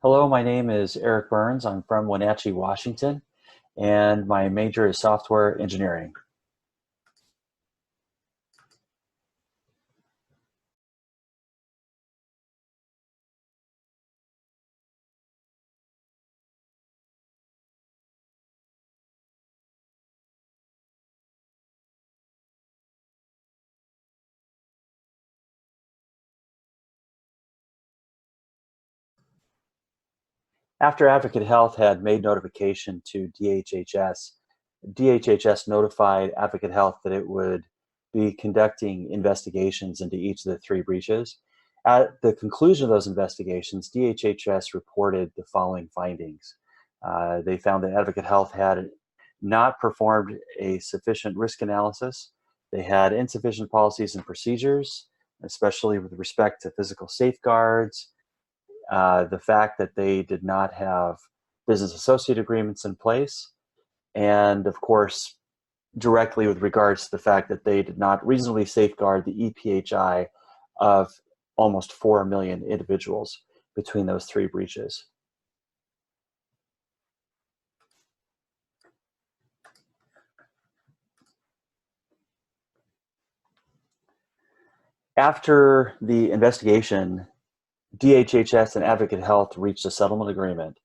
Hello, my name is Eric Burns. I'm from Wenatchee, Washington, and my major is software engineering. After Advocate Health had made notification to DHHS notified Advocate Health that it would be conducting investigations into each of the three breaches. At the conclusion of those investigations, DHHS reported the following findings. They found that Advocate Health had not performed a sufficient risk analysis. They had insufficient policies and procedures, especially with respect to physical safeguards, the fact that they did not have business associate agreements in place, and of course, directly with regards to the fact that they did not reasonably safeguard the EPHI of almost 4 million individuals between those three breaches. After the investigation, DHHS and Advocate Health reached a settlement agreement.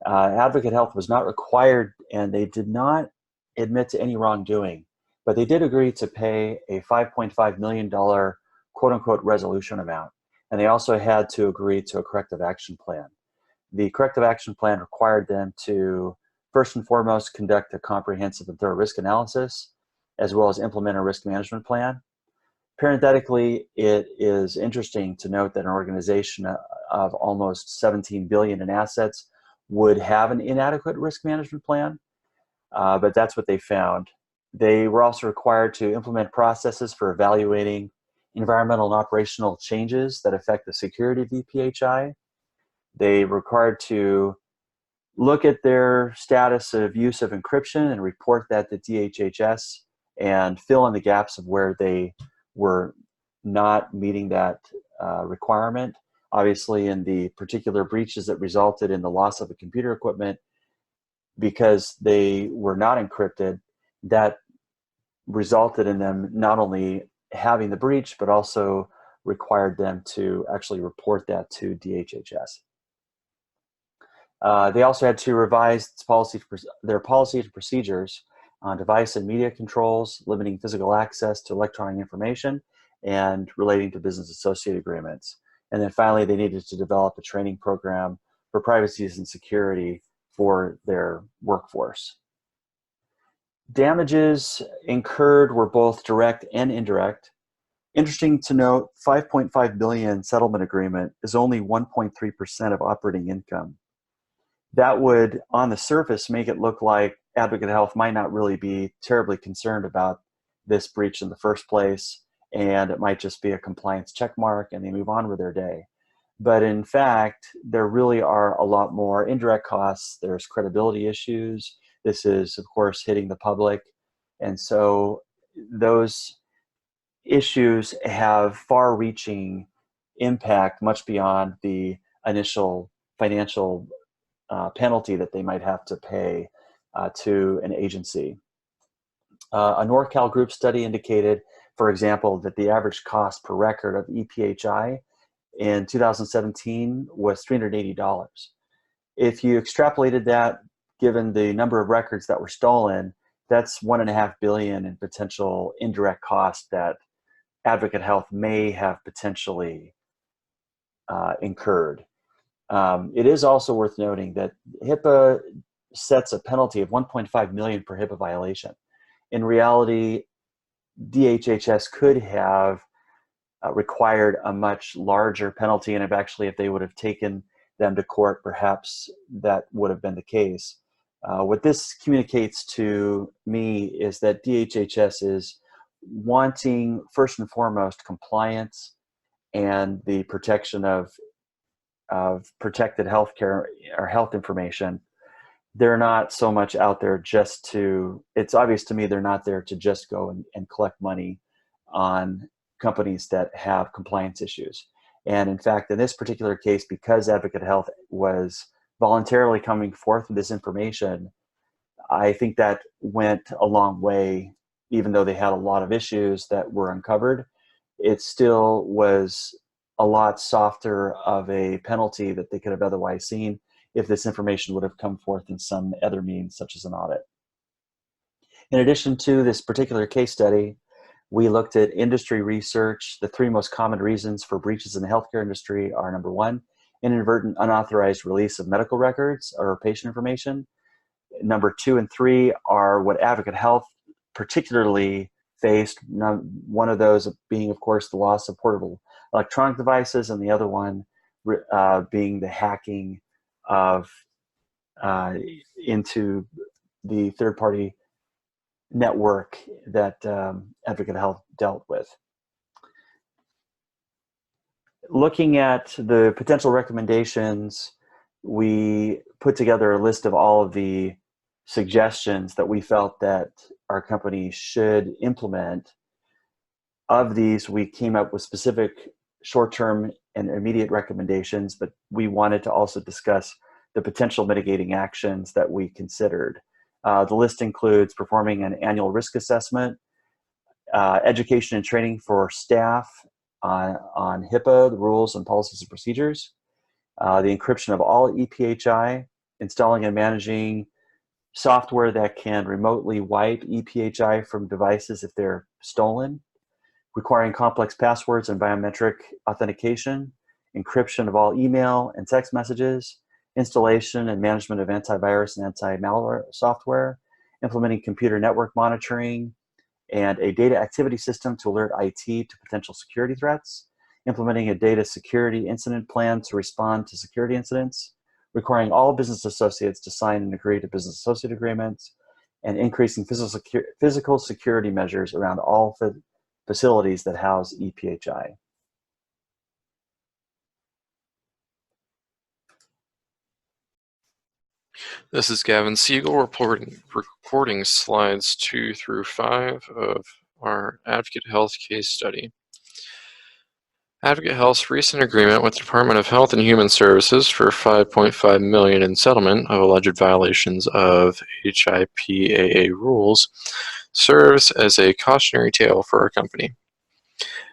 Advocate Health was not required, and they did not admit to any wrongdoing, but they did agree to pay a $5.5 million quote unquote resolution amount. And they also had to agree to a corrective action plan. The corrective action plan required them to, first and foremost, conduct a comprehensive and thorough risk analysis, as well as implement a risk management plan. Parenthetically, it is interesting to note that an organization of almost 17 billion in assets would have an inadequate risk management plan, but that's what they found. They were also required to implement processes for evaluating environmental and operational changes that affect the security of EPHI. They were required to look at their status of use of encryption and report that to DHHS and fill in the gaps of where they were not meeting that requirement. Obviously, in the particular breaches that resulted in the loss of the computer equipment, because they were not encrypted, that resulted in them not only having the breach, but also required them to actually report that to DHHS. They also had to revise their policies and procedures on device and media controls, limiting physical access to electronic information, and relating to business associate agreements. And then finally, they needed to develop a training program for privacy and security for their workforce. Damages incurred were both direct and indirect. Interesting to note, 5.5 billion settlement agreement is only 1.3% of operating income. That would, on the surface, make it look like Advocate Health might not really be terribly concerned about this breach in the first place, and it might just be a compliance check mark and they move on with their day. But in fact, there really are a lot more indirect costs. There's credibility issues. This is, of course, hitting the public. And so those issues have far-reaching impact much beyond the initial financial penalty that they might have to pay to an agency. A NorCal group study indicated, for example, that the average cost per record of EPHI in 2017 was $380. If you extrapolated that, given the number of records that were stolen, that's $1.5 billion in potential indirect cost that Advocate Health may have potentially incurred. It is also worth noting that HIPAA sets a penalty of 1.5 million per HIPAA violation. In reality, DHHS could have required a much larger penalty, and if they would have taken them to court, perhaps that would have been the case. What this communicates to me is that DHHS is wanting, first and foremost, compliance and the protection of protected healthcare or health information. They're not so much out there just to, it's obvious to me they're not there to just go and collect money on companies that have compliance issues. And in fact, in this particular case, because Advocate Health was voluntarily coming forth with this information, I think that went a long way. Even though they had a lot of issues that were uncovered, it still was a lot softer of a penalty that they could have otherwise seen if this information would have come forth in some other means, such as an audit. In addition to this particular case study, we looked at industry research. The three most common reasons for breaches in the healthcare industry are: number one, inadvertent unauthorized release of medical records or patient information. Number two and three are what Advocate Health particularly faced. One of those being, of course, the loss of portable electronic devices, and the other one being the hacking of into the third-party network that Advocate Health dealt with. Looking at the potential recommendations, we put together a list of all of the suggestions that we felt that our company should implement. Of these, we came up with specific short-term and immediate recommendations, but we wanted to also discuss the potential mitigating actions that we considered. The list includes performing an annual risk assessment, education and training for staff on HIPAA, the rules and policies and procedures, the encryption of all EPHI, installing and managing software that can remotely wipe EPHI from devices if they're stolen, requiring complex passwords and biometric authentication, encryption of all email and text messages, installation and management of antivirus and anti-malware software, implementing computer network monitoring, and a data activity system to alert IT to potential security threats, implementing a data security incident plan to respond to security incidents, requiring all business associates to sign and agree to business associate agreements, and increasing physical security measures around all facilities that house EPHI. This is Gavin Siegel recording slides 2 through 5 of our Advocate Health case study. Advocate Health's recent agreement with the Department of Health and Human Services for $5.5 million in settlement of alleged violations of HIPAA rules serves as a cautionary tale for our company.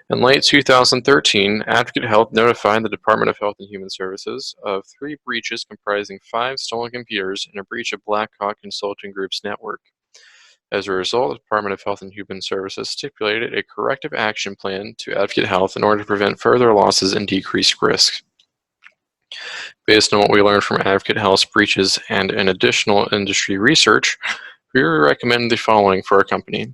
In late 2013, Advocate Health notified the Department of Health and Human Services of 3 breaches comprising 5 stolen computers and a breach of Blackhawk Consulting Group's network. As a result, the Department of Health and Human Services stipulated a corrective action plan to Advocate Health in order to prevent further losses and decrease risk. Based on what we learned from Advocate Health's breaches and an additional industry research, we recommend the following for our company.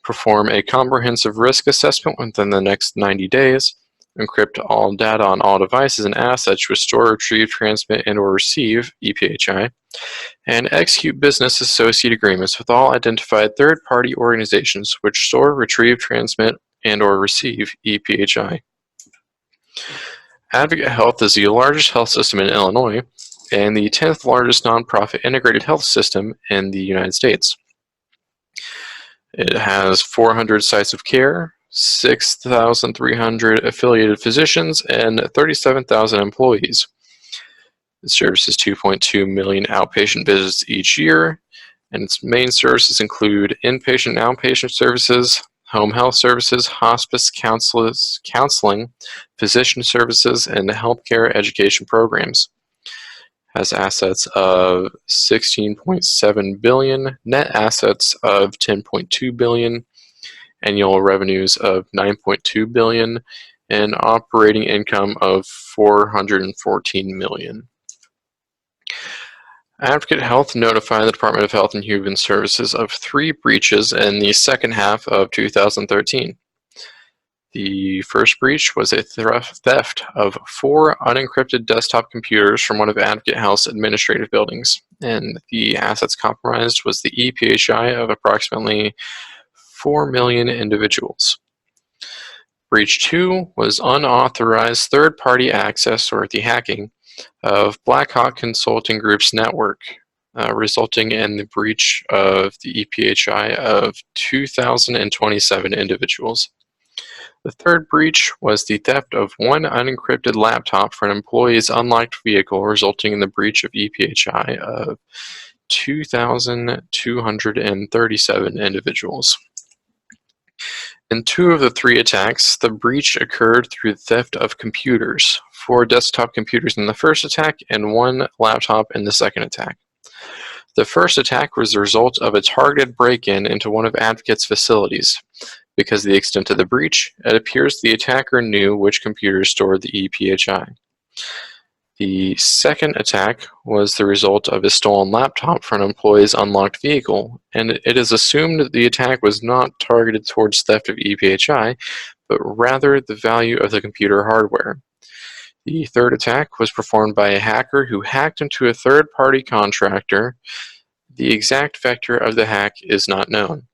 Perform a comprehensive risk assessment within the next 90 days, encrypt all data on all devices and assets which store, retrieve, transmit, and or receive EPHI, and execute business associate agreements with all identified third-party organizations which store, retrieve, transmit, and or receive EPHI. Advocate Health is the largest health system in Illinois and the 10th largest nonprofit integrated health system in the United States. It has 400 sites of care, 6,300 affiliated physicians, and 37,000 employees. It services 2.2 million outpatient visits each year, and its main services include inpatient and outpatient services, home health services, hospice counseling, physician services, and healthcare education programs. Has assets of $16.7 billion, net assets of $10.2 billion, annual revenues of $9.2 billion, and operating income of $414 million. Advocate Health notified the Department of Health and Human Services of 3 breaches in the second half of 2013. The first breach was a theft of 4 unencrypted desktop computers from one of Advocate Health's administrative buildings, and the assets compromised was the EPHI of approximately 4 million individuals. Breach 2 was unauthorized third-party access, or the hacking, of Blackhawk Consulting Group's network, resulting in the breach of the EPHI of 2,027 individuals. The third breach was the theft of one unencrypted laptop for an employee's unlocked vehicle, resulting in the breach of EPHI of 2,237 individuals. In two of the three attacks, the breach occurred through theft of computers, 4 desktop computers in the first attack and 1 laptop in the second attack. The first attack was the result of a targeted break-in into one of Advocate's facilities. Because of the extent of the breach, it appears the attacker knew which computers stored the EPHI. The second attack was the result of a stolen laptop from an employee's unlocked vehicle, and it is assumed that the attack was not targeted towards theft of EPHI, but rather the value of the computer hardware. The third attack was performed by a hacker who hacked into a third-party contractor. The exact vector of the hack is not known.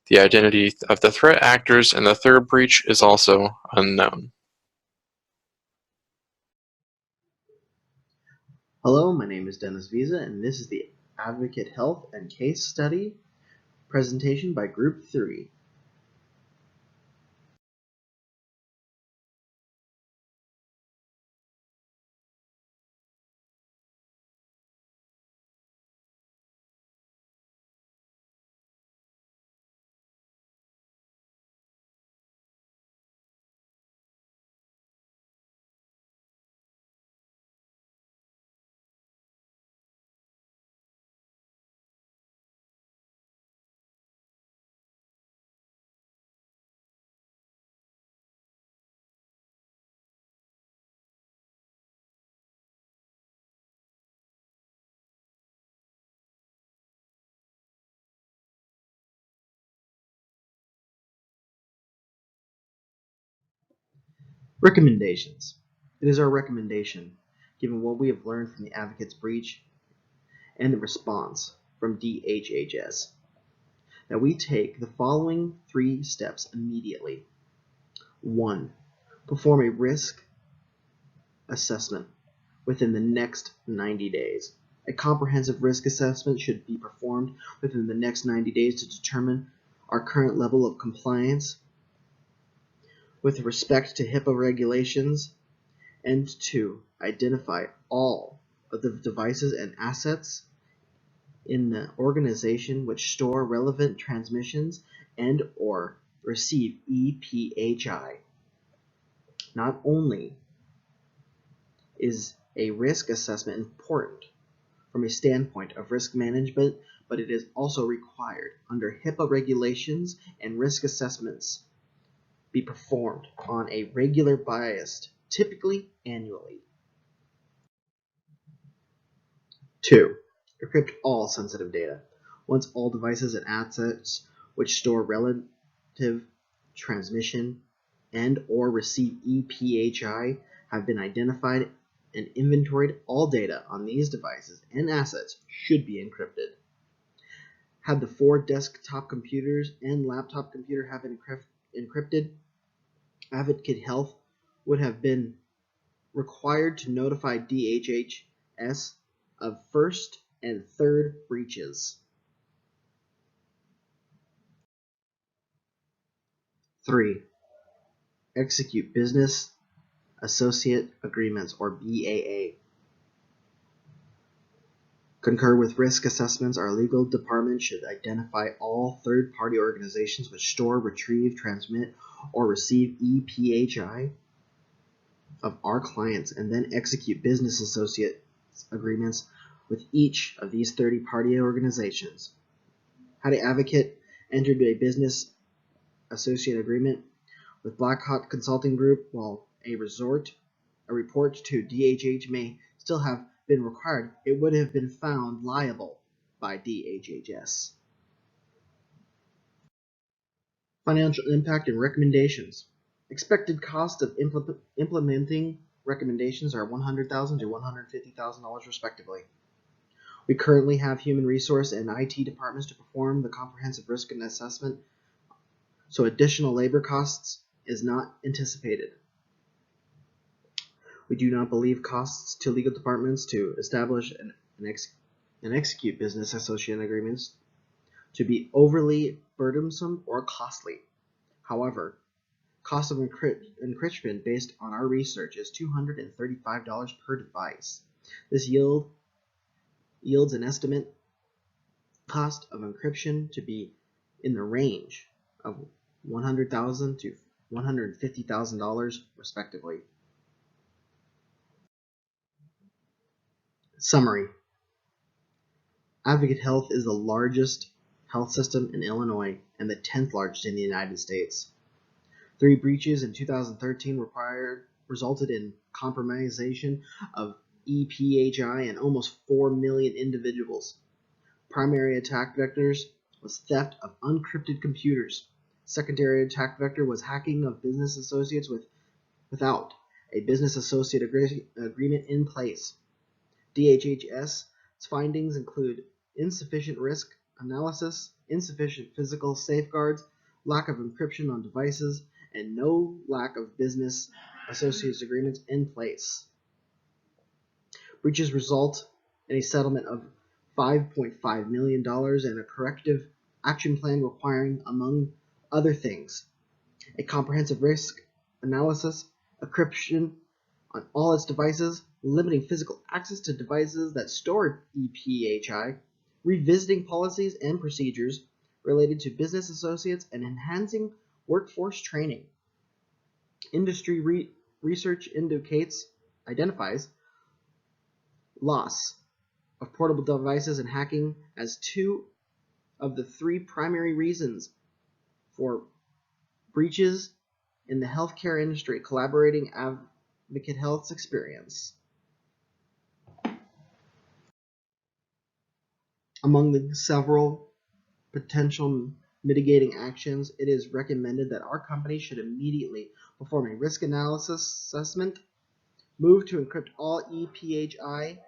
The identity of the threat actors in the third breach is also unknown. Hello, my name is Dennis Visa, and this is the Advocate Health and Case Study presentation by Group 3. Recommendations. It is our recommendation, given what we have learned from the Advocate's breach and the response from DHHS, that we take the following 3 steps immediately. 1. Perform a risk assessment within the next 90 days. A comprehensive risk assessment should be performed within the next 90 days to determine our current level of compliance with respect to HIPAA regulations, and to identify all of the devices and assets in the organization which store relevant transmissions and or receive EPHI. Not only is a risk assessment important from a standpoint of risk management, but it is also required under HIPAA regulations, and risk assessments be performed on a regular basis, typically annually. 2. Encrypt all sensitive data. Once all devices and assets which store relative transmission and or receive EPHI have been identified and inventoried, all data on these devices and assets should be encrypted. Had the 4 desktop computers and laptop computer have been encrypted, Advocate Health would have been required to notify DHHS of first and third breaches. 3. Execute business associate agreements, or BAA. Concur with risk assessments. Our legal department should identify all third-party organizations which store, retrieve, transmit, or receive EPHI of our clients, and then execute business associate agreements with each of these third-party organizations. Had an advocate entered a business associate agreement with Blackhawk Consulting Group, while a report to DHH may still have been required, it would have been found liable by DHHS. Financial impact and recommendations. Expected cost of implementing recommendations are $100,000 to $150,000 respectively. We currently have human resource and IT departments to perform the comprehensive risk assessment, so additional labor costs is not anticipated. We do not believe costs to legal departments to establish and execute business associate agreements to be overly burdensome or costly. However, Cost of encryption based on our research is $235 per device. This yields an estimate cost of encryption to be in the range of $100,000 to $150,000 respectively. Summary. Advocate Health is the largest health system in Illinois and the 10th largest in the United States. 3 breaches in 2013 resulted in compromisation of EPHI and almost 4 million individuals. Primary attack vectors was theft of unencrypted computers. Secondary attack vector was hacking of business associates without a business associate agreement in place. DHHS's findings include insufficient risk analysis, insufficient physical safeguards, lack of encryption on devices, and no lack of business associates agreements in place. Breaches result in a settlement of $5.5 million and a corrective action plan requiring, among other things, a comprehensive risk analysis, encryption on all its devices, limiting physical access to devices that store EPHI, revisiting policies and procedures related to business associates, and enhancing workforce training. Industry research identifies loss of portable devices and hacking as 2 of the 3 primary reasons for breaches in the healthcare industry, collaborating Advocate Health's experience. Among the several potential mitigating actions, it is recommended that our company should immediately perform a risk analysis assessment, move to encrypt all EPHI,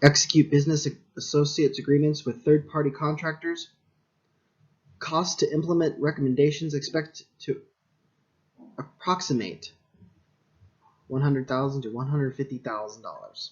execute business associates agreements with third-party contractors. Cost to implement recommendations expect to approximate $100,000 to $150,000.